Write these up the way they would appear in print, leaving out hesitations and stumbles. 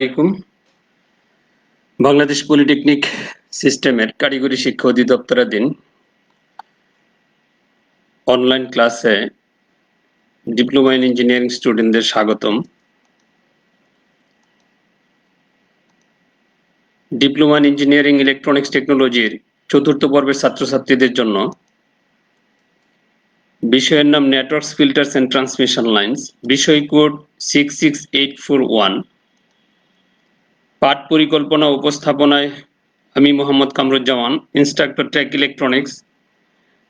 আলাইকুম। বাংলাদেশ পলিটেকনিক সিস্টেমের কারিগরি শিক্ষা অধিদপ্তরাধীন অনলাইন ক্লাসে ডিপ্লোমা ইন ইঞ্জিনিয়ারিং স্টুডেন্টদের স্বাগতম। ডিপ্লোমা ইন ইঞ্জিনিয়ারিং ইলেকট্রনিক্স টেকনোলজির চতুর্থ পর্বের ছাত্রছাত্রীদের জন্য বিষয়ের নাম networks, filters and transmission lines, বিষয় কোড 66841। পাঠ পরিকল্পনা উপস্থাপনায় আমি Mohammad Kamruzzaman, instructor track electronics,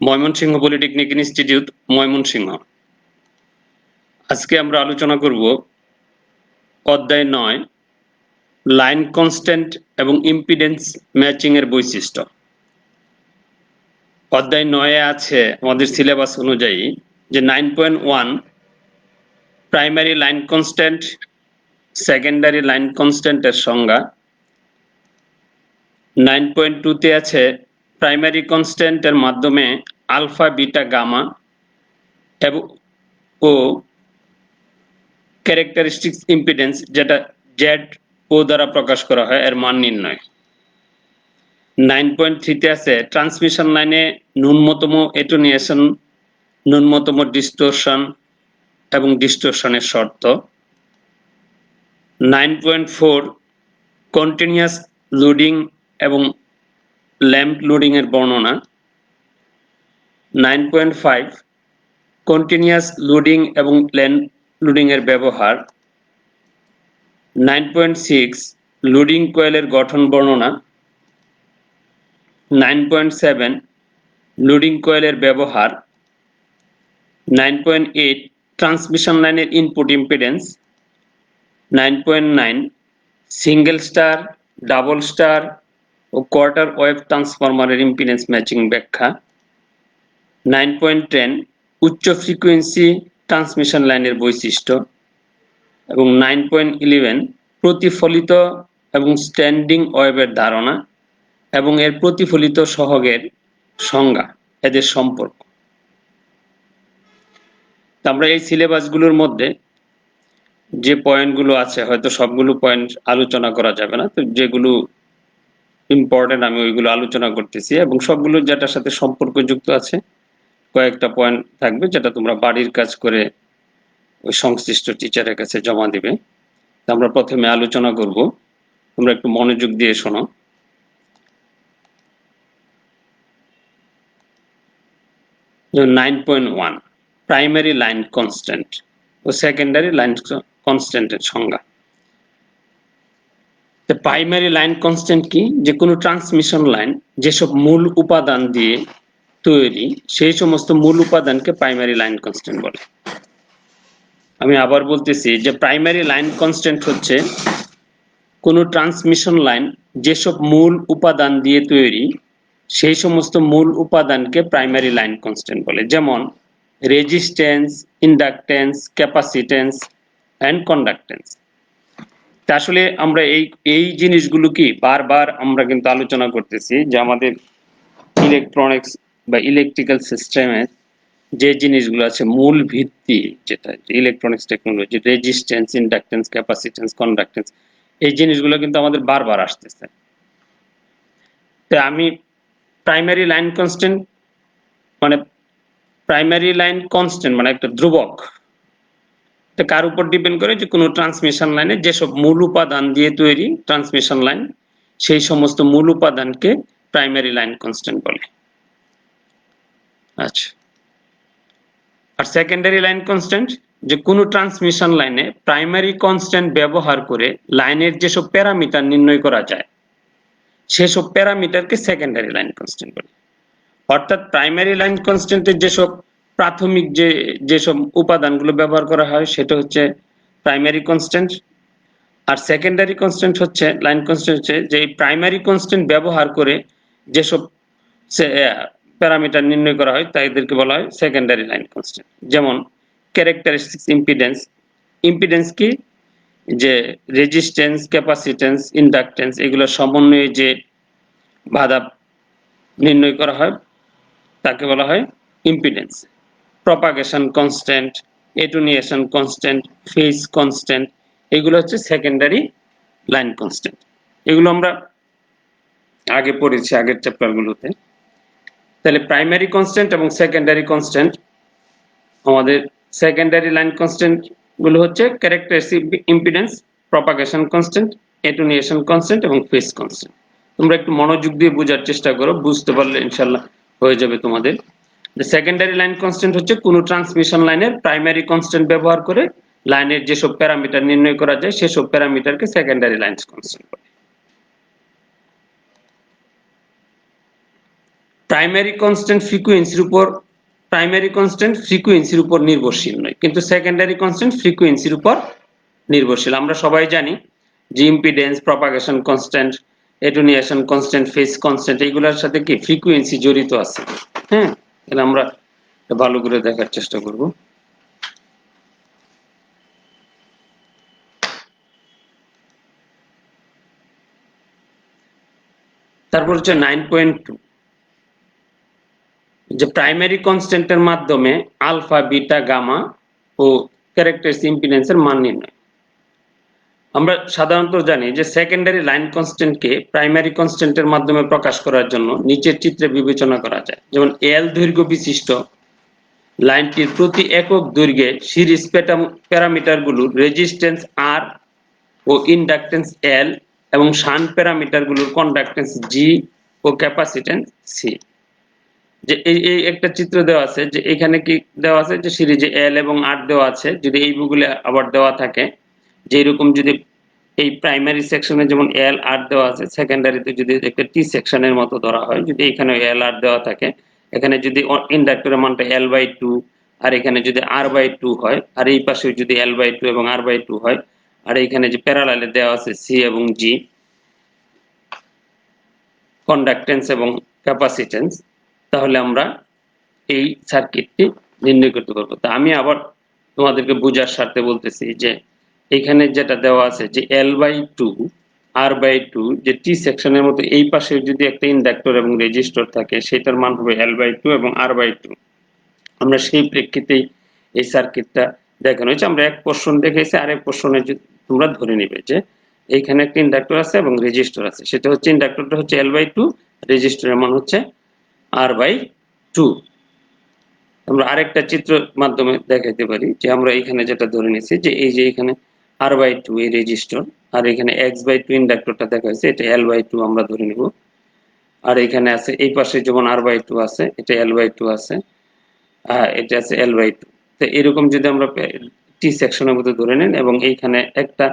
Mymensingh polytechnic institute, Mymensingh. আজকে আমরা আলোচনা করব অধ্যায় 9 লাইন কনস্ট্যান্ট এবং ইম্পিডেন্স ম্যাচিং এর বৈশিষ্ট্য। অধ্যায় 9 এ আছে আমাদের সিলেবাস অনুযায়ী যে 9.1 primary line constant, secondary line কনস্ট্যান্টের সংজ্ঞা। 9.2 তে আছে প্রাইমারি কনস্ট্যান্টের মাধ্যমে আলফা, বিটা, গামা এবং ও ক্যারেক্টারিস্টিক্স ইম্পিডেন্স, যেটা জেড ও দ্বারা প্রকাশ করা হয়, এর মান নির্ণয়। 9.3 তে আছে ট্রান্সমিশন লাইনে ন্যূনতম এটুনিয়েশন, ন্যূনতম ডিস্টোরশন এবং ডিস্টোরশনের শর্ত। 9.4 কন্টিনিউয়াস লোডিং এবং ল্যাম্প লোডিং এর বর্ণনা। 9.5 কন্টিনিউয়াস লোডিং এবং ল্যাম্প লোডিং এর ব্যবহার। 9.6 লোডিং কয়েলের গঠন বর্ণনা। 9.7 লোডিং কয়েলের ব্যবহার। 9.8 ট্রান্সমিশন লাইনের input impedance. 9.9 single star, double star ও কোয়ার্টার ওয়েভ ট্রান্সফরমারের ইম্পিডেন্স ম্যাচিং ব্যাখ্যা। 9.10 উচ্চ ফ্রিকোয়েন্সি ট্রান্সমিশন লাইনের বৈশিষ্ট্য এবং 9.11 প্রতিফলিত এবং স্ট্যান্ডিং ওয়েভের ধারণা এবং এর প্রতিফলিত সহগের সংজ্ঞা, এদের সম্পর্ক। আমরা এই সিলেবাসগুলোর মধ্যে যে পয়েন্টগুলো আছে, হয়তো সবগুলো পয়েন্ট আলোচনা করা যাবে না, তো যেগুলো ইম্পর্টেন্ট আমি ওইগুলো আলোচনা করতেছি এবং সবগুলো যেটার সাথে সম্পর্কযুক্ত আছে কয়েকটা পয়েন্ট থাকবে, যেটা তোমরা বাড়ির কাজ করে ওই সংশ্লিষ্ট টিচারের কাছে জমা দিবে। আমরা প্রথমে আলোচনা করব, তোমরা একটু মনোযোগ দিয়ে শোনো। যে 9.1 প্রাইমারি লাইন কনস্ট্যান্ট ও সেকেন্ডারি লাইন কনস্ট্যান্টের সংজ্ঞা। প্রাইমারি লাইন কনস্ট্যান্ট কি? যে কোনো ট্রান্সমিশন লাইন যেসব মূল উপাদান দিয়ে তৈরি, সেই সমস্ত মূল উপাদানকে প্রাইমারি লাইন কনস্ট্যান্ট বলে। আমি আবার বলতেছি যে প্রাইমারি লাইন কনস্ট্যান্ট হচ্ছে কোনো ট্রান্সমিশন লাইন যেসব মূল উপাদান দিয়ে তৈরি, সেই সমস্ত মূল উপাদানকে প্রাইমারি লাইন কনস্ট্যান্ট বলে। যেমন resistance, inductance, capacitance and conductance. আসলে আমরা এই জিনিসগুলো কি বারবার আমরা কিন্তু আলোচনা করতেছি যে আমাদের ইলেকট্রনিক্স বা ইলেকট্রিক্যাল সিস্টেমের যে জিনিসগুলো আছে, মূল ভিত্তি যেটা electronics technology, resistance, inductance, capacitance, conductance, এই জিনিসগুলো কিন্তু আমাদের বারবার আসতেছে। তো আমি প্রাইমারি লাইন কনস্ট্যান্ট মানে প্রাইমারি লাইন কনস্ট্যান্ট মানে একটা ধ্রুবক। এটা কার উপর ডিপেন্ড করে? যে কোনো ট্রান্সমিশন লাইনে যেসব মূল উপাদান দিয়ে তৈরি ট্রান্সমিশন লাইন, সেই সমস্ত মূল উপাদানকে প্রাইমারি লাইন কনস্ট্যান্ট বলে। আচ্ছা, আর সেকেন্ডারি লাইন কনস্ট্যান্ট যে কোনো ট্রান্সমিশন লাইনে প্রাইমারি কনস্ট্যান্ট ব্যবহার করে লাইনের যেসব প্যারামিটার নির্ণয় করা যায়, সেসব প্যারামিটারকে সেকেন্ডারি লাইন কনস্ট্যান্ট বলে। অর্থাৎ প্রাইমারি লাইন কনস্ট্যান্টের যেসব প্রাথমিক যেসব উপাদানগুলো ব্যবহার করা হয় সেটা হচ্ছে প্রাইমারি কনস্ট্যান্ট, আর সেকেন্ডারি কনস্ট্যান্ট হচ্ছে লাইন কনস্ট্যান্ট হচ্ছে যে প্রাইমারি কনস্ট্যান্ট ব্যবহার করে যেসব প্যারামিটার নির্ণয় করা হয় তাদেরকে বলা হয় সেকেন্ডারি লাইন কনস্ট্যান্ট। যেমন ক্যারেক্টারিস্টিক্স ইম্পিডেন্স। ইম্পিডেন্স কি? যে রেজিস্ট্যান্স, ক্যাপাসিট্যান্স, ইন্ডাকট্যান্স এগুলোর সমন্বয়ে যে বাধা নির্ণয় করা হয় তাকে বলা হয় impedance. Propagation constant, attenuation constant, phase constant, এগুলো হচ্ছে সেকেন্ডারি লাইন কনস্ট্যান্ট। এগুলো আমরা আগে পড়েছি আগের চ্যাপ্টারগুলোতে। তাহলে প্রাইমারি কনস্ট্যান্ট এবং সেকেন্ডারি কনস্ট্যান্ট, আমাদের সেকেন্ডারি লাইন কনস্ট্যান্ট গুলো হচ্ছে characteristic impedance, propagation constant, attenuation constant এবং ফেজ কনস্ট্যান্ট। তোমরা একটু মনোযোগ দিয়ে বোঝার চেষ্টা করো, বুঝতে পারলে ইনশাআল্লাহ হয়ে যাবে তোমাদের। যে সেকেন্ডারি লাইন কনস্ট্যান্ট হচ্ছে কোনো ট্রান্সমিশন লাইনের প্রাইমারি কনস্ট্যান্ট ব্যবহার করে লাইনের যেসব প্যারামিটার নির্ণয় করা যায় সেসব প্যারামিটারকে সেকেন্ডারি লাইন কনস্ট্যান্ট বলে। প্রাইমারি কনস্ট্যান্ট ফ্রিকোয়েন্সির উপর নির্ভরশীল নয়, কিন্তু সেকেন্ডারি কনস্ট্যান্ট ফ্রিকোয়েন্সির উপর নির্ভরশীল। আমরা সবাই জানি যে impedance, propagation constant, attenuation constant, phase constant এইগুলোর সাথে কি ফ্রিকোয়েন্সি জড়িত আছে। হ্যাঁ, এটা আমরা ভালো করে দেখার চেষ্টা করব। তারপর হচ্ছে 9.2, যে প্রাইমারি কনস্ট্যান্টের মাধ্যমে আলফা, বিটা, গামা ও ক্যারেক্টারিস্টিক ইম্পিডেন্সের মান নির্ণয়। আমরা সাধারণত জানি যে সেকেন্ডারি লাইন কনস্ট্যান্টকে প্রাইমারি কনস্ট্যান্টের মাধ্যমে প্রকাশ করার জন্য নিচের চিত্রে বিবেচনা করা যায়। যেমন এল দৈর্ঘ্য বিশিষ্ট লাইনটির প্রতি একক দৈর্ঘ্যে সিরিজ প্যারামিটারগুলোর রেজিস্ট্যান্স আর ও ইন্ডাকটেন্স এল এবং শান্ট প্যারামিটারগুলোর কন্ডাক্টেন্স জি ও ক্যাপাসিট্যান্স সি। যে এই একটা চিত্র দেওয়া আছে, যে এখানে কি দেওয়া আছে, যে সিরিজে এল এবং আর দেওয়া আছে। যদি এইগুলো আবার দেওয়া থাকে, যে এরকম যদি এই প্রাইমারি সেকশনে যেমন এল আর দেওয়া আছে, সেকেন্ডারিতে যদি একটা টি সেকশনের মতো ধরা হয়, যদি এখানে এল আর দেওয়া থাকে, এখানে যদি ইন্ডাক্টরের মানটা এল বাই টু আর এখানে যদি আর বাই টু হয়, আর এই পাশে যদি এল বাই টু এবং আর বাই টু হয়, আর এইখানে যে প্যারালালে দেওয়া আছে সি এবং জি, কন্ডাক্টেন্স এবং ক্যাপাসিটেন্স, তাহলে আমরা এই সার্কিটটি নির্ণয় করতে পারবো। তা আমি আবার তোমাদেরকে বোঝার স্বার্থে বলতেছি যে এখানে যেটা দেওয়া আছে যে L by two R by two, যে টি সেকশনের মতো এই পাশে যদি একটা ইন্ডাক্টর এবং রেজিস্টর থাকে, সেটার মান হবে এল বাই টু এবং আর বাই টু। আমরা সেই প্রেক্ষিতেই এই সার্কিটটা দেখানো হয়েছে। আমরা এক পোর্শন দেখেছি, আরেক পোর্শনে তোমরা ধরে নিবে যে এইখানে একটা ইন্ডাক্টর আছে এবং রেজিস্টর আছে। সেটা হচ্ছে ইন্ডাক্টরটা হচ্ছে এল বাই টু, রেজিস্টরের মান হচ্ছে আর বাই টু। আমরা আরেকটা চিত্র মাধ্যমে দেখাইতে পারি যে আমরা এখানে যেটা ধরে নিয়েছি যে এই যে এখানে আর বাই টু এই রেজিস্টর, আর এখানে এক্স বাই টু ইন্ডাক্টরটা দেখা হয়েছে, এটা এল বাই টু আমরা ধরে নিব। আর এখানে আছে এই পাশে যেমন আর বাই টু আছে, এটা এল বাই টু আছে, এটা আছে এল বাই টু। তো এরকম যদি আমরা টি সেকশনের মধ্যে ধরে নেন, এবং এইখানে একটা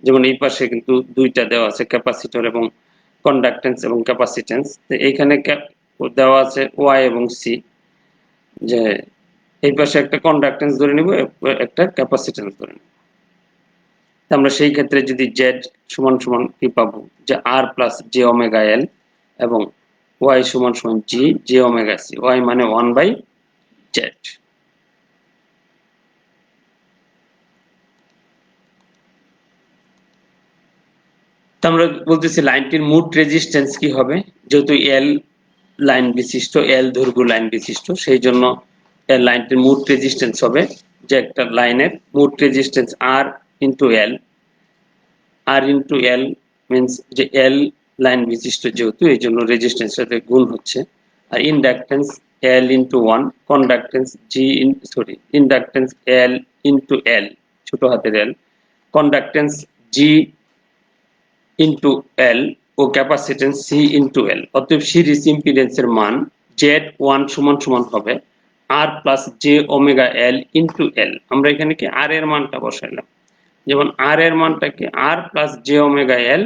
যেমন এই পাশে কিন্তু দুইটা দেওয়া আছে, ক্যাপাসিটর এবং কন্ডাক্টেন্স এবং ক্যাপাসিটেন্স। তো এইখানে দেওয়া আছে ওয়াই এবং সি, যে এই পাশে একটা কন্ডাক্টেন্স ধরে নিব, একটা ক্যাপাসিটেন্স ধরে নিব। আমরা সেই ক্ষেত্রে যদি জেড সমান সমান কি পাবো, যে R plus J omega L এবং ওয়াই সমান সমান G J omega C, Y মানে 1 বাই জেড। আমরা বলতেছি লাইনটির মোট রেজিস্ট্যান্স কি হবে, যেহেতু এল লাইন বিশিষ্ট, এল দৈর্ঘ্য লাইন বিশিষ্ট, সেই জন্য লাইনটির মোট রেজিস্ট্যান্স হবে, যে একটা লাইনের মোট রেজিস্ট্যান্স আর ইন্টু এল। আর ইন্টু এল মিনস যে এল লাইন বিশিষ্ট যেহেতু, এই জন্য রেজিস্ট্যান্সের সাথে গুণ হচ্ছে। আর inductance L into one, conductance inductance L into L ছোট হাতের L, conductance G into L ও ক্যাপাসিটেন্স সি ইন্টু এল। অতএব সিরিজ ইম্পিডেন্সের মান জেড ওয়ান সমান সমান হবে R plus J omega L into L. আমরা এখানে কি আর এর মানটা বসাইলাম, যেমন আর এর মানটা কি R plus J omega L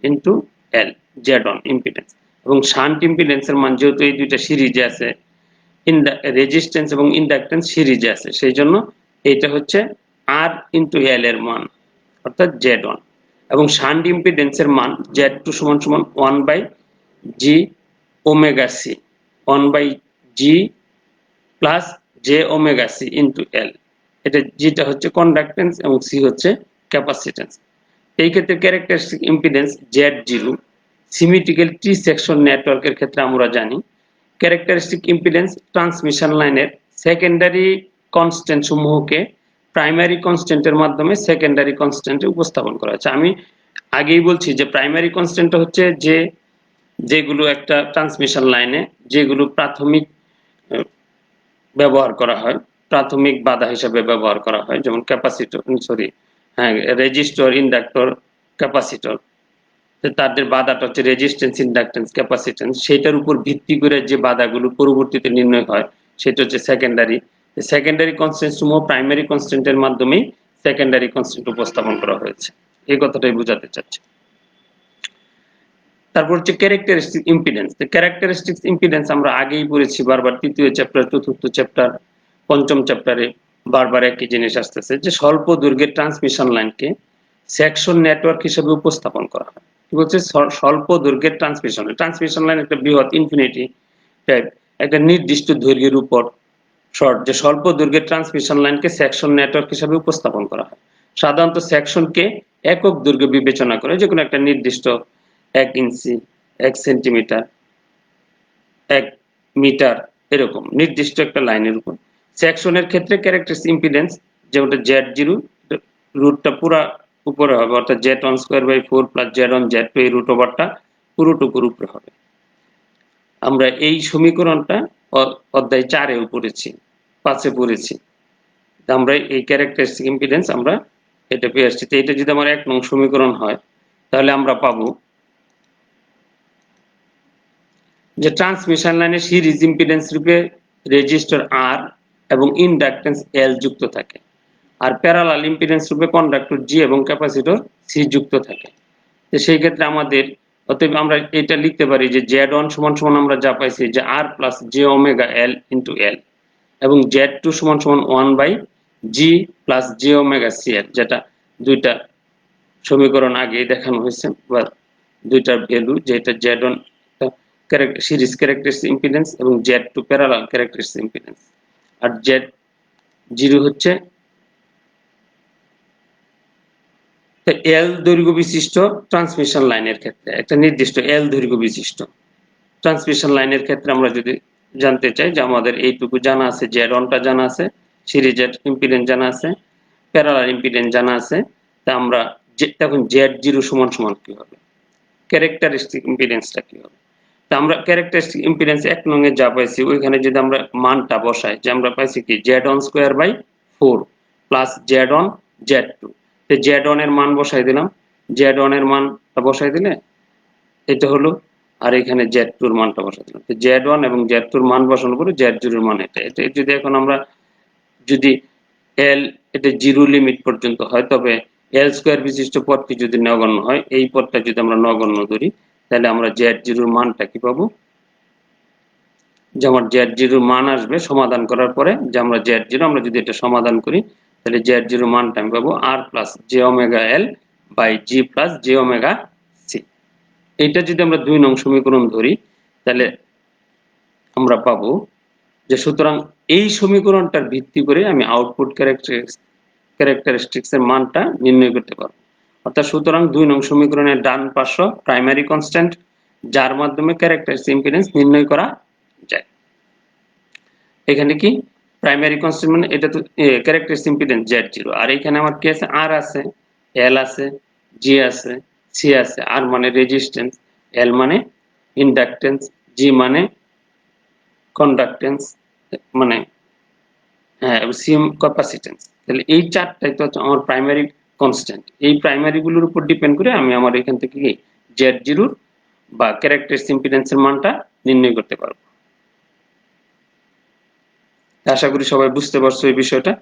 into L, Z on impedance. এবং শান্ট ইম্পিডেন্সের মান যেহেতু এই দুইটা সিরিজে আছে, রেজিস্ট্যান্স এবং ইন্ডাকটেন্স সিরিজে আছে, সেই জন্য এইটা হচ্ছে আর ইন্টু এল এর মান, অর্থাৎ জেড অন। এবং শান্ট ইম্পিডেন্সের মান জেড টু সমান সমান 1 by G omega C, 1 by G plus J omega C into L. এটা জিটা হচ্ছে কন্ডাক্টেন্স এবং সি হচ্ছে ক্যাপাসিটেন্স। এই ক্ষেত্রে ক্যারেক্টারিস্টিক ইম্পিডেন্স Z0, সিমেট্রিক্যাল টি সেকশন নেটওয়ার্কের ক্ষেত্রে আমরা জানি ক্যারেক্টারিস্টিক ইম্পিডেন্স ট্রান্সমিশন লাইনের সেকেন্ডারি কনস্ট্যান্ট সমূহকে প্রাইমারি কনস্ট্যান্টের মাধ্যমে সেকেন্ডারি কনস্ট্যান্টে উপস্থাপন করা হয়েছে। আমি আগেই বলছি যে প্রাইমারি কনস্ট্যান্টটা হচ্ছে যে যেগুলো একটা ট্রান্সমিশন লাইনে যেগুলো প্রাথমিক ব্যবহার করা হয়, প্রাথমিক বাধা হিসেবে ব্যবহার করা হয়, যেমন ক্যাপাসিটর, হ্যাঁ, রেজিস্টর, ইন্ডাক্টর, ক্যাপাসিটর। তাদের বাধাটা হচ্ছে রেজিস্ট্যান্স, ইন্ডাকট্যান্স, ক্যাপাসিট্যান্স। সেটার উপর ভিত্তি করে যে বাধাগুলো পরবর্তীতে নির্ণয় হয় সেটা হচ্ছে সেকেন্ডারি। সেকেন্ডারি কনস্ট্যান্ট সমূহ প্রাইমারি কনস্ট্যান্টের মাধ্যমেই সেকেন্ডারি কনস্ট্যান্ট উপস্থাপন করা হয়েছে, এই কথাটাই বোঝাতে চাচ্ছি। তারপর হচ্ছে ক্যারেক্টারিস্টিক ইম্পিডেন্স। ক্যারেক্টারিস্টিক ইম্পিডেন্স আমরা আগেই পড়েছি বারবার, তৃতীয় চ্যাপ্টার, চতুর্থ চ্যাপ্টার, পঞ্চম চ্যাপ্টারে বারবার একই জিনিস আসতেছে যে স্বল্প দৈর্ঘ্যের ট্রান্সমিশন লাইনকে সেকশন নেটওয়ার্ক হিসেবে উপস্থাপন করা হয়। কি বলছে? স্বল্প দৈর্ঘ্যের ট্রান্সমিশন লাইন একটা বৃহৎ ইনফিনিটি টাইপ একটা নির্দিষ্ট দৈর্ঘ্যের উপর শর্ট, যে স্বল্প দৈর্ঘ্যের ট্রান্সমিশন লাইনকে সেকশন নেটওয়ার্ক হিসেবে উপস্থাপন করা হয়। সাধারণত সেকশনকে একক দৈর্ঘ্য বিবেচনা করে, যে কোনো একটা নির্দিষ্ট 1 ইঞ্চি, 1 সেন্টিমিটার, 1 মিটার, এরকম নির্দিষ্ট একটা লাইনের উপর। সেকশনের ক্ষেত্রে ক্যারেক্টারিস্টিক ইম্পিডেন্স যেটা Z0 রুটটা পুরা উপরে হবে, অর্থাৎ Z1²/4 প্লাস Z1Z2, এই রুট ওভারটা পুরোটুকুর উপরে হবে। আমরা এই সমীকরণটা অধ্যায় 4-এও পড়েছি, 5-এ পড়েছি। আমরা এই ক্যারেক্টারিস্টিক ইম্পিডেন্স আমরা এটা পেয়ে আসছি। এটা যদি আমার 1 নং সমীকরণ হয় তাহলে আমরা পাবো যে ট্রান্সমিশন লাইনে সিরিজ ইম্পিডেন্স রূপে রেজিস্টর R এবং ইন্ডাকট্যান্স L যুক্ত থাকে, আর প্যারালাল ইম্পিডেন্স রূপে কন্ডাক্টর G এবং ক্যাপাসিটর C যুক্ত থাকে। তো সেই ক্ষেত্রে আমাদের, অতএব আমরা এটা লিখতে পারি যে Z1 সমান সমান আমরা যা পাইছি যে R plus J omega L into L, এবং Z2 সমান সমান 1/G plus J omega CL, যেটা দুইটা সমীকরণ আগে দেখানো হয়েছে, বা দুইটার ভ্যালু, যেটা Z1 সিরিজ ক্যারেক্টারিস্টিক ইম্পিডেন্স এবং Z2 প্যারালাল ক্যারেক্টারিস্টিক ইম্পিডেন্স, আর Z0 হচ্ছে L দৈর্ঘ্য বিশিষ্ট ট্রান্সমিশন লাইনের ক্ষেত্রে, একটা নির্দিষ্ট L দৈর্ঘ্য বিশিষ্ট ট্রান্সমিশন লাইনের ক্ষেত্রে আমরা যদি জানতে চাই যে আমাদের এইটুকু জানা আছে, Z1টা জানা আছে, সিরিজের ইম্পিডেন্স জানা আছে, প্যারালাল ইম্পিডেন্স জানা আছে, তা আমরা তখন Z0 সমান সমান কি হবে, ক্যারেক্টারিস্টিক ইম্পিডেন্সটা কি হবে। তা আমরা ক্যারেক্টারিস্টিক ইম্পিডেন্স 1 নং এ যা পাইছি ওইখানে যদি আমরা মানটা বসাই, যে আমরা পাইছি কি Z1²/4 প্লাস Z1 Z2, তো Z1 এর মান বসাই দিলাম, Z1 এর মানটা বসাই দিলে এটা হলো, আর এখানে Z2 এর মানটা বসাই দিলাম। তো Z1 এবং Z2 এর মান বসানোর পরে Z0 এর মান এটা। এটা যদি এখন আমরা যদি L এটা 0 লিমিট পর্যন্ত হয়, তবে L² বিশিষ্ট পদটি যদি নগণ্য হয়, এই পদটা যদি আমরা নগণ্য ধরি, তাহলে আমরা Z0 এর মানটা কি পাবো, যে আমার Z0 এর মান আসবে সমাধান করার পরে, যে আমরা Z0 আমরা যদি এটা সমাধান করি তাহলে Z0 এর মানটা আমি পাবো R plus J omega L by G plus J omega C। এইটা যদি আমরা 2 নং সমীকরণ ধরি তাহলে আমরা পাবো যে, সুতরাং এই সমীকরণটার ভিত্তি করে আমি আউটপুট ক্যারেক্টারিস্টিক্স এর মানটা নির্ণয় করতে পারবো। অর্থাৎ সুতরাং 2 নং সমীকরণের ডান পার্শ্ব প্রাইমারি কনস্ট্যান্ট, যার মাধ্যমে ক্যারেক্টারিস্টিক ইম্পিডেন্স নির্ণয় করা যায়। এখানে কি প্রাইমারি কনস্ট্যান্ট মানে এটা তো ক্যারেক্টারিস্টিক ইম্পিডেন্স Z0, আর এখানে আমার কি আছে, R আছে, L আছে, G আছে, C আছে। R মানে রেজিস্ট্যান্স, L মানে ইন্ডাকট্যান্স, G মানে কন্ডাক্টেন্স, মানে সিম ক্যাপাসিট্যান্স। তাহলে এই চারটাই তো আমার প্রাইমারি কনস্ট্যান্ট। এই প্রাইমারি গুলোর উপর ডিপেন্ড করে আমি আমার এখান থেকে কি Z0 বা ক্যারেক্টারিস্টিক ইম্পিডেন্সের মানটা নির্ণয় করতে পারবো। আশা করি সবাই বুঝতে পারছো এই বিষয়টা।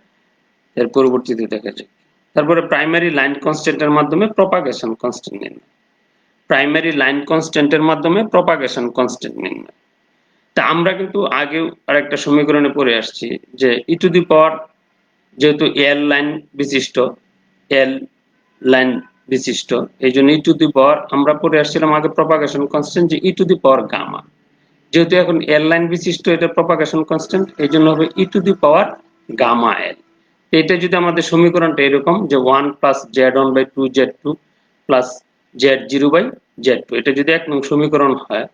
এর পরবর্তীতে দেখা যাক। তারপরে প্রাইমারি লাইন কনস্ট্যান্টের মাধ্যমে প্রপাগেশন কনস্ট্যান্ট নির্ণয়। প্রাইমারি লাইন কনস্ট্যান্টের মাধ্যমে প্রপাগেশন কনস্ট্যান্ট নির্ণয়। তা আমরা কিন্তু আগেও আরেকটা সমীকরণে পড়ে আসছি যে ই টু দি পাওয়ার, যেহেতু L লাইন বিশিষ্ট, L লাইন বিশিষ্ট, এই জন্য ই টু দি পাওয়ার আমরা পড়ে আসছিলাম আগে প্রপাগেশন কনস্ট্যান্ট যে e to the power gamma. যেহেতু এখন L লাইন বিশিষ্ট এটা প্রপাগেশন কনস্ট্যান্ট, এই জন্য হবে e to the power gamma L। এটা যদি আমাদের সমীকরণটা এরকম যে 1 plus Z1/2 Z2 plus Z0/Z2, এটা যদি 1 নং সমীকরণ হয়,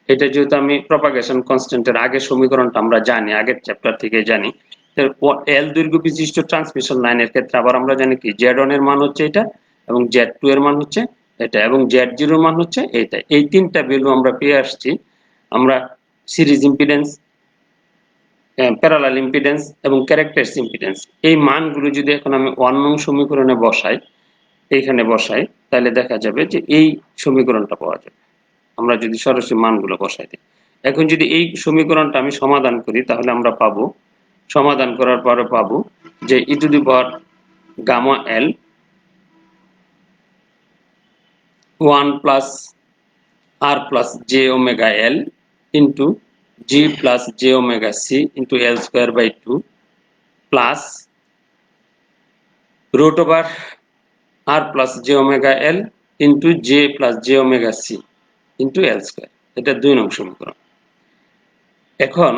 এটা যেহেতু আমি প্রপাগেশন কনস্ট্যান্টের আগের সমীকরণটা আমরা জানি, আগের চ্যাপ্টার থেকে জানি, L দৈর্ঘ্য বিশিষ্ট ট্রান্সমিশন লাইনের ক্ষেত্রে আবার আমরা জানি কি Z1 এর মান হচ্ছে এটা এবং Z2 এর মান হচ্ছে এটা, এবং Z0 মান হচ্ছে এটা। এই তিনটা ভ্যালু আমরা পেয়ে আসছি। আমরা সিরিজ ইম্পিডেন্স, প্যারালাল ইম্পিডেন্স এবং ক্যারেক্টারিস্টিক ইম্পিডেন্স, এই মানগুলো যদি এখন আমি 1 নং সমীকরণে বসাই, এইখানে বসাই, তাহলে দেখা যাবে যে এই সমীকরণটা পাওয়া যাবে। আমরা যদি সরাসরি মানগুলো বসাই দিই, এখন যদি এই সমীকরণটা আমি সমাধান করি, তাহলে আমরা পাবো, সমাধান করার পরে পাবো যে e to the power gamma L 1 plus R plus J omega L into G plus J omega C into L square by 2 plus root over r plus j omega l into j plus j omega c into l square। এটা 2 নং সমীকরণ। এখন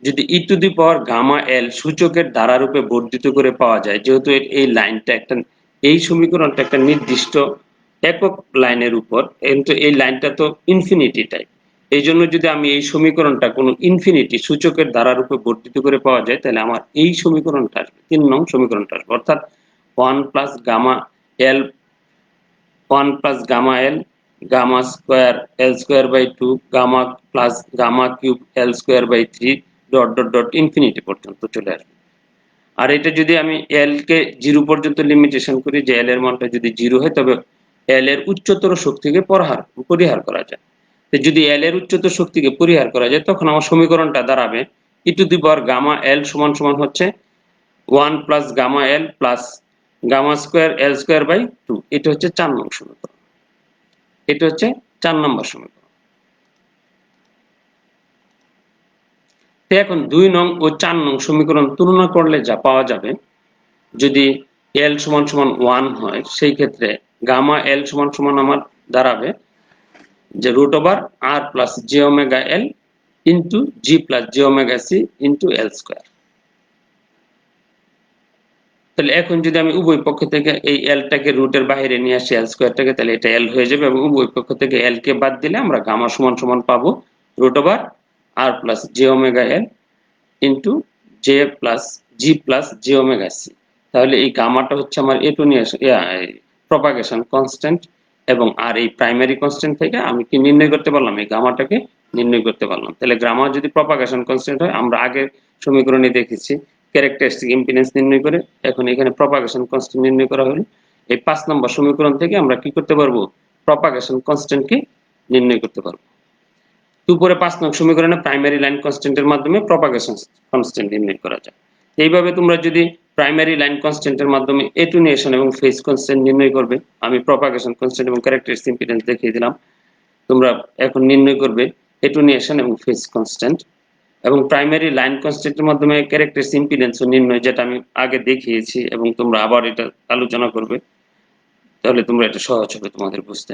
যদি e to the power gamma l সূচকের ধারারূপে বর্ধিত করে পাওয়া যায়, যেহেতু এই লাইনটা একটা, এই সমীকরণটা একটা নির্দিষ্ট একক লাইনের উপর, কিন্তু এই লাইনটা তো ইনফিনিটি টাইপ, এই জন্য যদি আমি এই সমীকরণটা কোনো ইনফিনিটি সূচকের ধারারূপে বর্ধিত করে পাওয়া যায়, তাহলে আমার এই সমীকরণটা আসবে, 3 নং সমীকরণটা আসবে, অর্থাৎ 1 plus gamma l 1 plus gamma l gamma square l square by 2 gamma plus gamma cube l square by 3 dot dot dot infinity পর্যন্ত চলে আসবে। আর এটা যদি আমি l কে 0 পর্যন্ত লিমিটেশন করি, যে l এর মানটা যদি 0 হয়, তবে l এর উচ্চতর শক্তিকে পরিহার করা যায়। তো যদি l এর উচ্চতর শক্তিকে পরিহার করা যায়, তখন আমার সমীকরণটা দাঁড়াবে e to the power gamma l সমান সমান হচ্ছে 1 plus gamma l plus gamma square L square by 2। এটা হচ্ছে 4 নং সমীকরণ। এটা হচ্ছে 4 নম্বর সমীকরণ। তো এখন 2 নং ও 4 নং সমীকরণ তুলনা করলে যা পাওয়া যাবে, যদি l সমান সমান 1 হয়, সেই ক্ষেত্রে গামা l সমান সমান আমার দাঁড়াবে যে root over r plus J omega l into G plus J omega C into L square. তাহলে এখন যদি আমি উভয় পক্ষ থেকে এই এলটাকে রুটের বাইরে নিয়ে আসি, এল স্কোয়ারটাকে, তাহলে এটা এল হয়ে যাবে, এবং উভয় পক্ষ থেকে এল কে বাদ দিলে আমরা গামা সমান সমান পাবো root over R plus J omega L into j plus G plus J omega C. তাহলে এই গামাটা হচ্ছে আমার এটুনিয়েশন প্রপাগেশন কনস্ট্যান্ট, এবং আর এই প্রাইমারি কনস্ট্যান্ট থেকে আমি কি নির্ণয় করতে পারলাম, এই গামাটাকে নির্ণয় করতে পারলাম। তাহলে গামা যদি প্রপাগেশন কনস্ট্যান্ট হয়, আমরা আগের সমীকরণে দেখেছি ক্যারেক্টারিস্টিক ইম্পিডেন্স নির্ণয় করে, এখন এখানে প্রপাগেশন কনস্ট্যান্ট নির্ণয় করা হলো। এই 5 নম্বর সমীকরণ থেকে আমরা কি করতে পারবো, প্রপাগেশন কনস্ট্যান্টকে নির্ণয় করতে পারবো। উপরে 5 নং সমীকরণে প্রাইমারি লাইন কনস্ট্যান্টের মাধ্যমে প্রপাগেশন কনস্ট্যান্ট নির্ণয় করা যায়। এইভাবে তোমরা যদি প্রাইমারি লাইন কনস্ট্যান্টের মাধ্যমে এটুনিয়েশন এবং ফেজ কনস্ট্যান্ট নির্ণয় করবে, আমি প্রপাগেশন কনস্ট্যান্ট এবং ক্যারেক্টারিস্টিক ইম্পিডেন্স দেখিয়ে দিলাম, তোমরা এখন নির্ণয় করবে এটুনিয়েশন এবং ফেজ কনস্ট্যান্ট, এবং প্রাইমারি লাইন কনস্ট্যান্টের মাধ্যমে ক্যারেক্টারিস্টিক ইম্পিডেন্স নির্ণয়, যেটা আমি আগে দেখিয়েছি, এবং তোমরা আবার এটা আলোচনা করবে, তাহলে তোমরা এটা সহজ হবে তোমাদের বুঝতে।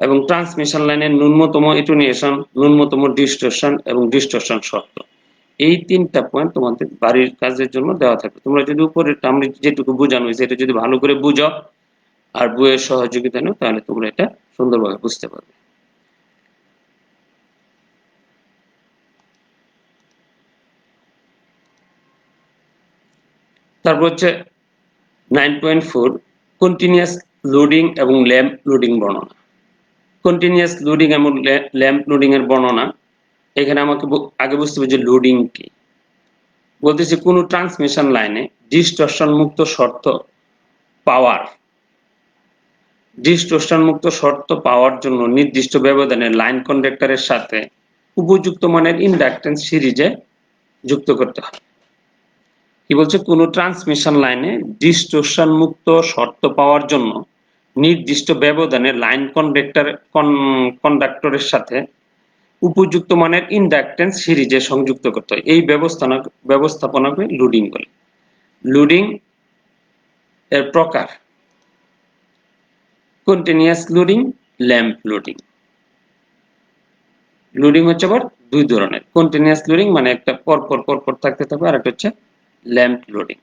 এবং ট্রান্সমিশন লাইনের ন্যূনতম এটুনিয়েশন, ন্যূনতম ডিস্টরশন এবং ডিস্টরশন শর্ত, এই 3টা পয়েন্ট তোমাদের বাড়ির কাজের জন্য দেওয়া থাকবে। তোমরা যদি উপরে আমি যেটুকু বোঝানো হয়েছে এটা যদি ভালো করে বুঝো আর বইয়ের সহযোগিতা নাও, তাহলে তোমরা এটা সুন্দরভাবে বুঝতে পারবে। তারপর হচ্ছে 9.4 কন্টিনিউয়াস লোডিং এবং ল্যাম্প লোডিং বর্ণনা। কন্টিনিউয়াস লোডিং এবং ল্যাম্প লোডিং এর বর্ণনা, এখানে আমাকে আগে বুঝতে হবে যে লোডিং কি। বলতেছি কোন ট্রান্সমিশন লাইনে ডিস্টরশন মুক্ত শর্ত পাওয়ার জন্য নির্দিষ্ট ব্যবধানে লাইন কন্ডাক্টরের সাথে উপযুক্ত মানের ইন্ডাক্টেন্স সিরিজে যুক্ত করতে হয়। কি বলছে, কোন ট্রান্সমিশন লাইনে ডিস্টরশন মুক্ত শর্ত পাওয়ার জন্য নির্দিষ্ট ব্যবধানে লাইন কন্ডাক্টরের সাথে উপযুক্ত মানের ইন্ডাক্টেন্স সিরিজে সংযুক্ত করতে হয়। এই ব্যবস্থাপনাকে লোডিং বলে। লোডিং এর প্রকার continuous loading, lamp loading. Loading হচ্ছে আবার 2 ধরনের, কন্টিনিউয়াস লোডিং মানে একটা পরপর থাকতে থাকবে, আর একটা হচ্ছে ল্যাম্প লোডিং।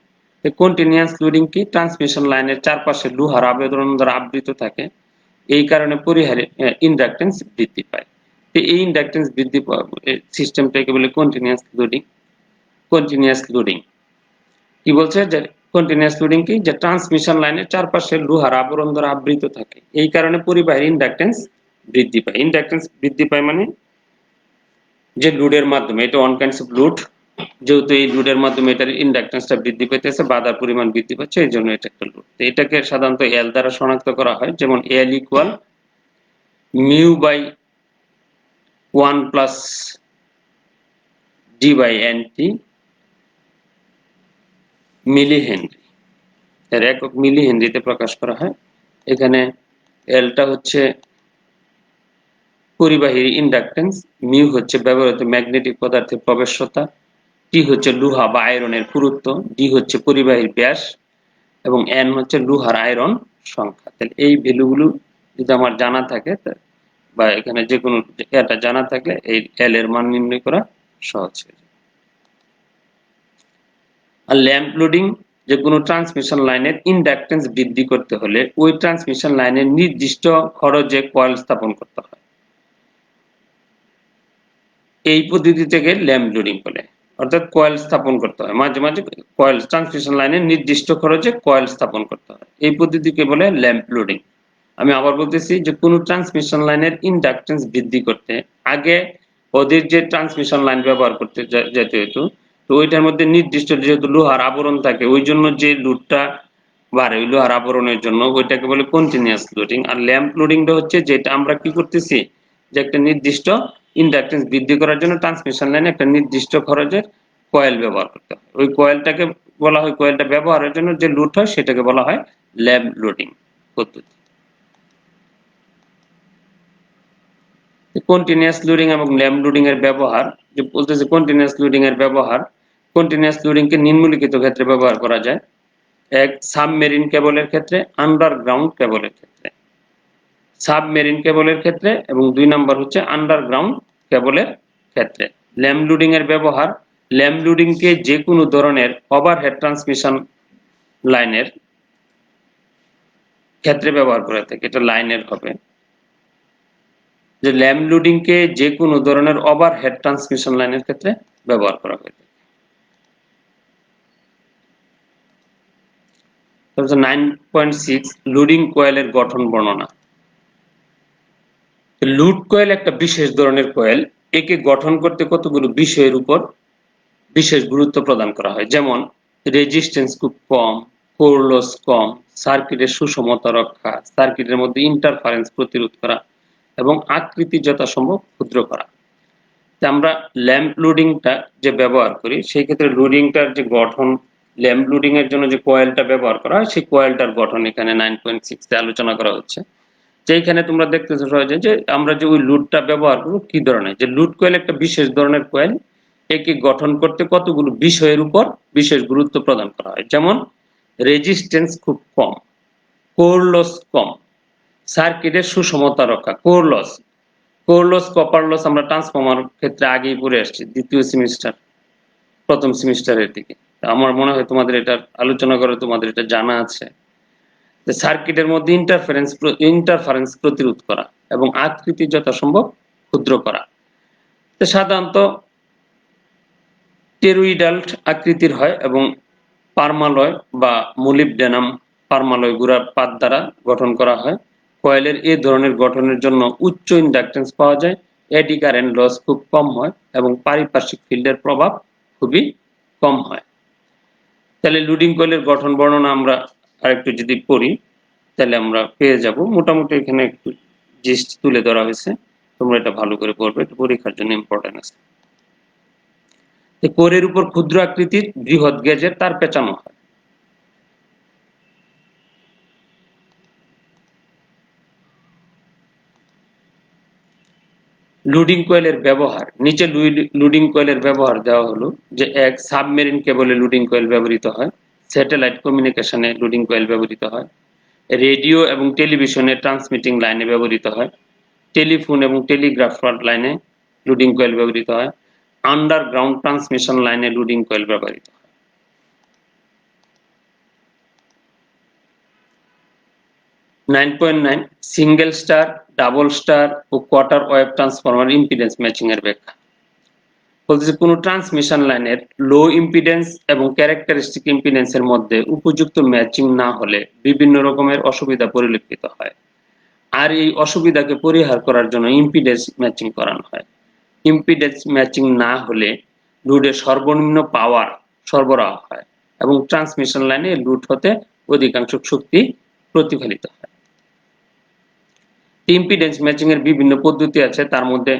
কন্টিনিউয়াস লোডিং কি, ট্রান্সমিশন লাইনের চারপাশে লোহার আবরণ দ্বারা আবৃত থাকে, এই কারণে পরিহারে ইন্ডাক্টেন্স বৃদ্ধি পায়। এই ইন্ডাক্টেন্স বৃদ্ধি পাওয়া সিস্টেমটাকে বলে কন্টিনিউয়াস লোডিং। কন্টিনিউয়াস লোডিং কি বলছে, যে কন্টিনিউয়াস লোডিং কি, যে ট্রান্সমিশন লাইনের চারপাশে লোহার আবরণ দ্বারা আবৃত থাকে, এই কারণে পরিবাহীর ইন্ডাকটেন্স বৃদ্ধি পায়। ইন্ডাকটেন্স বৃদ্ধি পায় মানে যে লোডের মাধ্যমে, এটা ওয়ান কাইন্ডস অফ লোড, যেহেতু এই লোডের মাধ্যমে এটার ইন্ডাকটেন্সটা বৃদ্ধি পেতেছে, বাধার পরিমাণ বৃদ্ধি পাচ্ছে, এই জন্য এটা একটা লোড। এটাকে সাধারণত এল দ্বারা শনাক্ত করা হয়, যেমন L equal mu by 1 plus d by n t milli henry, এর একক মিলি হেনরিতে প্রকাশ করা হয়। এখানে এলটা হচ্ছে পরিবাহীর ইন্ডাকটেন্স, মিউ হচ্ছে ব্যবহৃত ম্যাগনেটিক পদার্থের প্রবেশ্যতা, টি হচ্ছে লোহা বা আয়রনের পুরুত্ব, ডি হচ্ছে পরিবাহীর ব্যাস, এবং এন হচ্ছে লোহার আয়রন সংখ্যা। তাহলে এই ভ্যালুগুলো যদি আমার জানা থাকে, বা এখানে যে কোনো এটা জানা থাকলে এই এল এর মান নির্ণয় করা সহজ হয়ে যায়। আর ল্যাম্প লোডিং, যে কোনো ট্রান্সমিশন লাইনের ইন্ডাকটেন্স বৃদ্ধি করতে হলে ওই ট্রান্সমিশন লাইনের নির্দিষ্ট খরচে কয়েল স্থাপন করতে হয়। এই পদ্ধতি থেকে ল্যাম্প লোডিং বলে, অর্থাৎ কয়েল স্থাপন করতে হয়, মাঝে মাঝে কয়েল ট্রান্সমিশন লাইনের নির্দিষ্ট খরচে কয়েল স্থাপন করতে হয়, এই পদ্ধতিকে বলে ল্যাম্প লোডিং। আমি আবার বলতেছি যে কোন ট্রান্সমিশন লাইনের ইন্ডাকটেন্স বৃদ্ধি করতে আগে ওদের যে ট্রান্সমিশন লাইন ব্যবহার করতে যেতে হতো, তো ওইটার মধ্যে নির্দিষ্ট যেহেতু লোহার আবরণ থাকে, ওই জন্য যে লোডটা বাড়ে ওই লোহার আবরণের জন্য, ওইটাকে বলে কন্টিনিউয়াস লোডিং। আর ল্যাম্প লোডিংটা হচ্ছে যেটা আমরা কি করতেছি, যে একটা নির্দিষ্ট ইন্ডাকটেন্স বৃদ্ধি করার জন্য ট্রান্সমিশন লাইনে একটা নির্দিষ্ট খরচের কয়েল ব্যবহার করতে হয়, ওই কয়েলটাকে বলা হয়, কয়েলটা ব্যবহারের জন্য যে লোড হয় সেটাকে বলা হয় ল্যাম্প লোডিং পদ্ধতি। কন্টিনিউয়াস লোডিং এবং ল্যাম্প লোডিং এর ব্যবহার, যে বলতেছে কন্টিনিউয়াস লোডিং এর ব্যবহার, কন্টিনিউয়াস লোডিং কে নিম্নলিখিত ক্ষেত্রে ব্যবহার করা যায়। এক, সাবমেরিন কেবলের ক্ষেত্রে, আন্ডারগ্রাউন্ড কেবলের ক্ষেত্রে। সাবমেরিন কেবলের ক্ষেত্রে, এবং 2 নম্বর হচ্ছে আন্ডারগ্রাউন্ড কেবলের ক্ষেত্রে। ল্যাম্প লোডিং এর ব্যবহার, ল্যাম্প লোডিং কে যে কোনো ধরনের ওভারহেড ট্রান্সমিশন লাইনের ক্ষেত্রে ব্যবহার করে থাকে, এটা লাইনের হবে, যে ল্যাম্প লোডিং কে যে কোনো ধরনের ওভারহেড ট্রান্সমিশন লাইনের ক্ষেত্রে ব্যবহার করা হয়। 9.6 লোডিং কয়েলের গঠন বর্ণনা। লোড কয়েল একটা বিশেষ ধরনের কয়েল, একে গঠন করতে কতগুলো বিষয়ের উপর বিশেষ গুরুত্ব প্রদান করা হয়, যেমন রেজিস্ট্যান্স খুব কম, কোর লস কম, সার্কিটের সুষমতা রক্ষা, সার্কিটের মধ্যে ইন্টারফারেন্স প্রতিরোধ করা, এবং আকৃতি যথাসম্ভব ক্ষুদ্র করা। আমরা ল্যাম্প লোডিংটা যে ব্যবহার করি, সেই ক্ষেত্রে লোডিংটার যে গঠন, ল্যাম্প লোডিং এর জন্য যে কয়েলটা ব্যবহার করা হয়, সেই কয়েলটার গঠন এখানে 9.6 তে আলোচনা করা হচ্ছে। যেখানে তোমরা দেখতেছো সহজে যে আমরা যে ওই লুডটা ব্যবহার করব কি ধরনের, যে লুড কয়েল একটা বিশেষ ধরনের কয়েল, একে গঠন করতে কতগুলো বিষয়ের উপর বিশেষ গুরুত্ব প্রদান করা হয়, যেমন রেজিস্ট্যান্স খুব কম, কোর লস কম, সার্কিটের সুষমতা রক্ষা, কোর লস কপার লস আমরা ট্রান্সফরমার ক্ষেত্রে আগেই পড়ে আসছি, দ্বিতীয় সেমিস্টার প্রথম সেমিস্টারের দিকে। আমার মনে হয় তোমাদের এটা আলোচনা করে তোমাদের এটা জানা আছে, যে সার্কিটের মধ্যে ইন্টারফারেন্স প্রতিরোধ করা এবং আকৃতি যথাসম্ভব ক্ষুদ্র করা। সাধারণত টেরুইডাল আকৃতির হয় এবং পারমালয় বা মোলিবডেনাম পারমালয় গুঁড়ার পাত দ্বারা গঠন করা হয়। কয়েলের এই ধরনের গঠনের জন্য উচ্চ ইন্ডাকটেন্স পাওয়া যায়, এডি কারেন্ট লস খুব কম হয়, এবং পারিপার্শ্বিক ফিল্ডের প্রভাব খুবই কম হয়। তাহলে লোডিং কয়েলের গঠন বর্ণনা আমরা আরেকটু যদি পড়ি, তাহলে আমরা পেয়ে যাব। মোটামুটি এখানে একটু জিস্ট তুলে ধরা হয়েছে, তোমরা এটা ভালো করে পড়বে, এটা পরীক্ষার জন্য ইম্পর্টেন্ট আছে। কোরের উপর ক্ষুদ্র আকৃতির বৃহৎ গেজের তার পেঁচানো হয়। লোডিং কয়েলের ব্যবহার, নিচে লোডিং কয়েলের ব্যবহার দেওয়া হলো, যে এক, সাবমেরিন কেবলে লোডিং কয়েল ব্যবহৃত হয়, স্যাটেলাইট কমিউনিকেশনে লোডিং কয়েল ব্যবহৃত হয়, রেডিও এবং টেলিভিশনে ট্রান্সমিটিং লাইনে ব্যবহৃত হয়, টেলিফোন এবং টেলিগ্রাফ লাইনে লোডিং কয়েল ব্যবহৃত হয়, আন্ডারগ্রাউন্ড ট্রান্সমিশন লাইনে লোডিং কয়েল ব্যবহৃত হয়। 9.9 সিঙ্গেল স্টার, ডাবল স্টার ও quarter wave transformer impedance matching এর ব্যাখ্যা। বলতেছে কোন ট্রান্সমিশন লাইনের লো ইম্পিডেন্স এবং ক্যারেক্টারিস্টিক ইম্পিডেন্সের মধ্যে উপযুক্ত ম্যাচিং না হলে বিভিন্ন রকমের অসুবিধা পরিলক্ষিত হয়, আর এই অসুবিধাকে পরিহার করার জন্য ইম্পিডেন্স ম্যাচিং করানো হয়। ইম্পিডেন্স ম্যাচিং না হলে লোডের সর্বনিম্ন পাওয়ার সরবরাহ হয় এবং ট্রান্সমিশন লাইনে লোড হতে অধিকাংশ শক্তি প্রতিফলিত হয়। ইম্পিডেন্স ম্যাচিং এর বিভিন্ন পদ্ধতি আছে, তার মধ্যে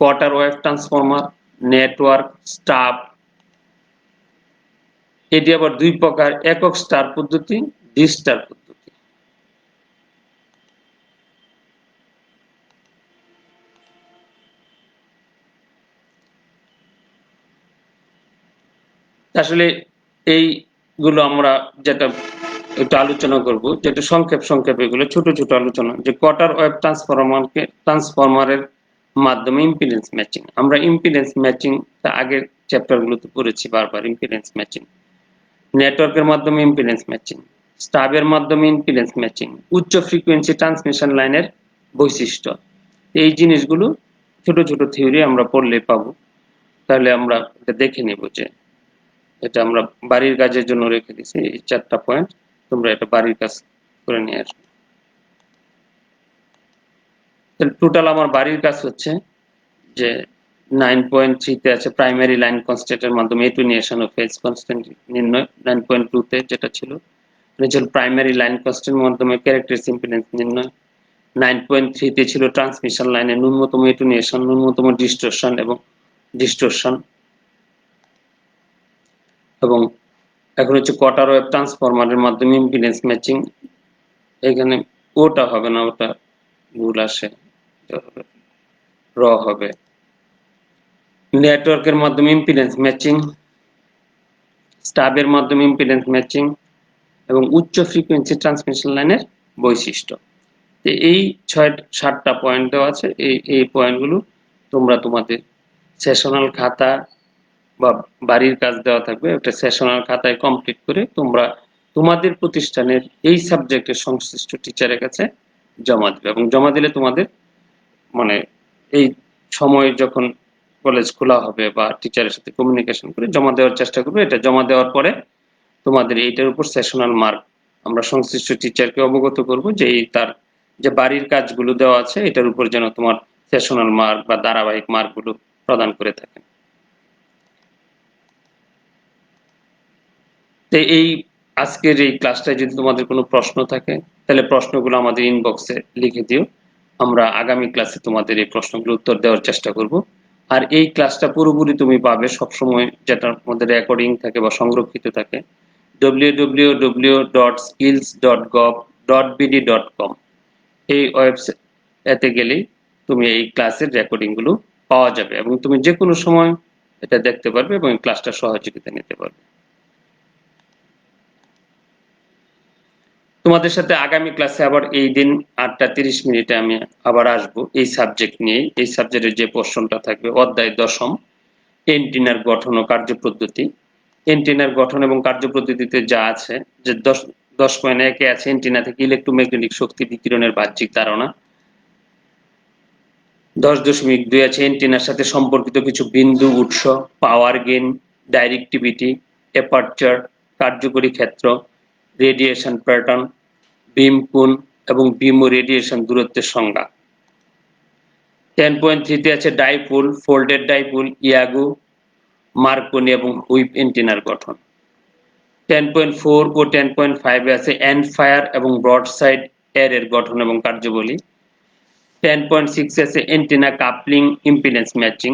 quarter wave transformer, network, stub. এটি আবার দুই প্রকার, একক স্টার পদ্ধতি, দ্বি স্টার পদ্ধতি। আসলে এইগুলো আমরা যেটা একটু আলোচনা করব, যেটা সংক্ষেপে এগুলো ছোট ছোট আলোচনা, যে কোয়ার্টার ওয়েভ ট্রান্সফরমারের মাধ্যমে ইম্পিডেন্স ম্যাচিং। আমরা ইম্পিডেন্স ম্যাচিং আগের চ্যাপ্টারগুলোতে পড়েছি বারবার। ইম্পিডেন্স ম্যাচিং, নেটওয়ার্কের মাধ্যমে ইম্পিডেন্স ম্যাচিং, স্টাবের মাধ্যমে ইম্পিডেন্স ম্যাচিং, উচ্চ ফ্রিকোয়েন্সি ট্রান্সমিশন লাইনের বৈশিষ্ট্য। এই জিনিসগুলো ছোট ছোট থিওরি আমরা পড়লে পাবো। তাহলে আমরা এটা দেখে নেব, যে এটা আমরা বাড়ির কাজের জন্য রেখে দিছি এই 4টা পয়েন্ট। তোমরা এটা বাড়ির কাজ করে নিয়ে আসবে। টোটাল আমার বাড়ির কাজ হচ্ছে যে 9.3 তে আছে প্রাইমারি লাইন কনস্ট্যান্টের মাধ্যমে এটুনিয়েশন ও ফেজ কনস্ট্যান্ট নির্ণয়। 9.2 তে যেটা ছিল প্রাইমারি লাইন কনস্ট্যান্টের মাধ্যমে ক্যারেক্টারিস্টিক ইম্পিডেন্স নির্ণয়। 9.3 তে ছিল ট্রান্সমিশন লাইনের ন্যূনতম এটুনিয়েশন, ন্যূনতম ডিস্টরশন এবং এখন হচ্ছে কোয়ার্টার ওয়েভ ট্রান্সফরমারের মাধ্যমে ইম্পিডেন্স ম্যাচিং। এখানে ওটা হবে না, ওটা ভুল আসে, র হবে। নেটওয়ার্কের মাধ্যমে ইম্পিডেন্স ম্যাচিং, স্টাবের মাধ্যমে ইম্পিডেন্স ম্যাচিং এবং উচ্চ ফ্রিকোয়েন্সি ট্রান্সমিশন লাইনের বৈশিষ্ট্য। এই 7টা পয়েন্ট দেওয়া আছে। এই পয়েন্টগুলো তোমরা তোমাদের সেশনাল খাতা বা বাড়ির কাজ দেওয়া থাকবে, ওটা সেশনাল খাতায় কমপ্লিট করে তোমরা তোমাদের প্রতিষ্ঠানের এই সাবজেক্টের সংশ্লিষ্ট টিচারের কাছে জমা দিবে। এবং জমা দিলে তোমাদের মানে এই সময় যখন কলেজ খোলা হবে বা টিচারের সাথে কমিউনিকেশন করে জমা দেওয়ার চেষ্টা করবে। এটা জমা দেওয়ার পরে তোমাদের এইটার উপর সেশনাল মার্ক আমরা সংশ্লিষ্ট টিচারকে অবগত করব, যে এই তার যে বাড়ির কাজগুলো দেওয়া আছে এটার উপর যেন তোমার সেশনাল মার্ক বা ধারাবাহিক মার্কগুলো প্রদান করে থাকেন। তো এই আজকের এই ক্লাসটায় যদি তোমাদের কোনো প্রশ্ন থাকে তাহলে প্রশ্নগুলো আমাদের ইনবক্সে লিখে দিও। আমরা আগামী ক্লাসে তোমাদের এই প্রশ্নগুলো উত্তর দেওয়ার চেষ্টা করব। আর এই ক্লাসটা পুরোপুরি তুমি পাবে সবসময়, যেটার মধ্যে রেকর্ডিং থাকে বা সংরক্ষিত থাকে www.skills.gov.bd.com এই ওয়েবসাইটে গেলেই তুমি এই ক্লাসের রেকর্ডিং গুলো পাওয়া যাবে এবং তুমি যে কোনো সময় এটা দেখতে পারবে এবং ক্লাসটা সহযোগিতা নিতে পারবে। তোমাদের সাথে আগামী ক্লাসে আবার এই দিন 8টা 30 মিনিটে আমি আবার আসবো এই সাবজেক্ট নিয়ে। এই সাবজেক্টের যে পোর্শনটা থাকবে অধ্যায় 10ম, এন্টিনার গঠন ও কার্যপদ্ধতি। এন্টিনার গঠন এবং কার্যপদ্ধতিতে যা আছে, যে 10.1 আছে এন্টিনা থেকে ইলেকট্রোম্যাগনেটিক শক্তি বিকিরণের বাহ্যিক ধারণা। 10.2 আছে এন্টিনার সাথে সম্পর্কিত কিছু বিন্দু উৎস, পাওয়ার গেইন, ডাইরেক্টিভিটি, অ্যাপারচার, কার্যকরী ক্ষেত্র, রেডিয়েশন প্যাটার্ন, বিম কোণ এবং বিম ও রেডিয়েশন দূরত্বের সংজ্ঞা। 10.3 তে আছে ডাইপোল, ফোল্ডেড ডাইপোল, ইয়াগো, মার্কনি এবং হুইপ এন্টিনার গঠন। 10.4 ও 10.5 এ আছে এন্ড ফায়ার এবং ব্রডসাইড এর গঠন এবং কার্যাবলী। 10.6 আছে এন্টিনা কাপলিং, ইম্পিডেন্স ম্যাচিং।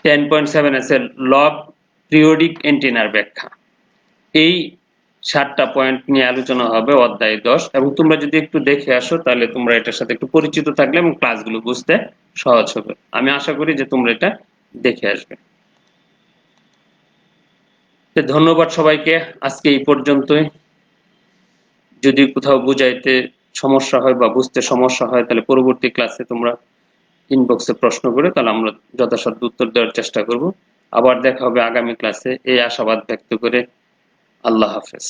10.7 আছে লগ পিরিয়ডিক এন্টিনার ব্যাখ্যা। এই 7টা পয়েন্ট নিয়ে আলোচনা হবে অধ্যায় 10। এবং তোমরা যদি একটু দেখে আসো তাহলে তোমরা এটার সাথে একটু পরিচিত থাকলে এবং ক্লাসগুলো বুঝতে সহজ হবে। আমি আশা করি যে তোমরা এটা দেখে আসবে। ধন্যবাদ সবাইকে। আজকে এই পর্যন্তই। যদি কোথাও বুঝাইতে সমস্যা হয় বা বুঝতে সমস্যা হয় তাহলে পরবর্তী ক্লাসে তোমরা ইনবক্সে প্রশ্ন করে তাহলে আমরা যথাসাধ্য উত্তর দেওয়ার চেষ্টা করব। আবার দেখা হবে আগামী ক্লাসে, এই আশাবাদ ব্যক্ত করে আল্লাহ হাফেজ।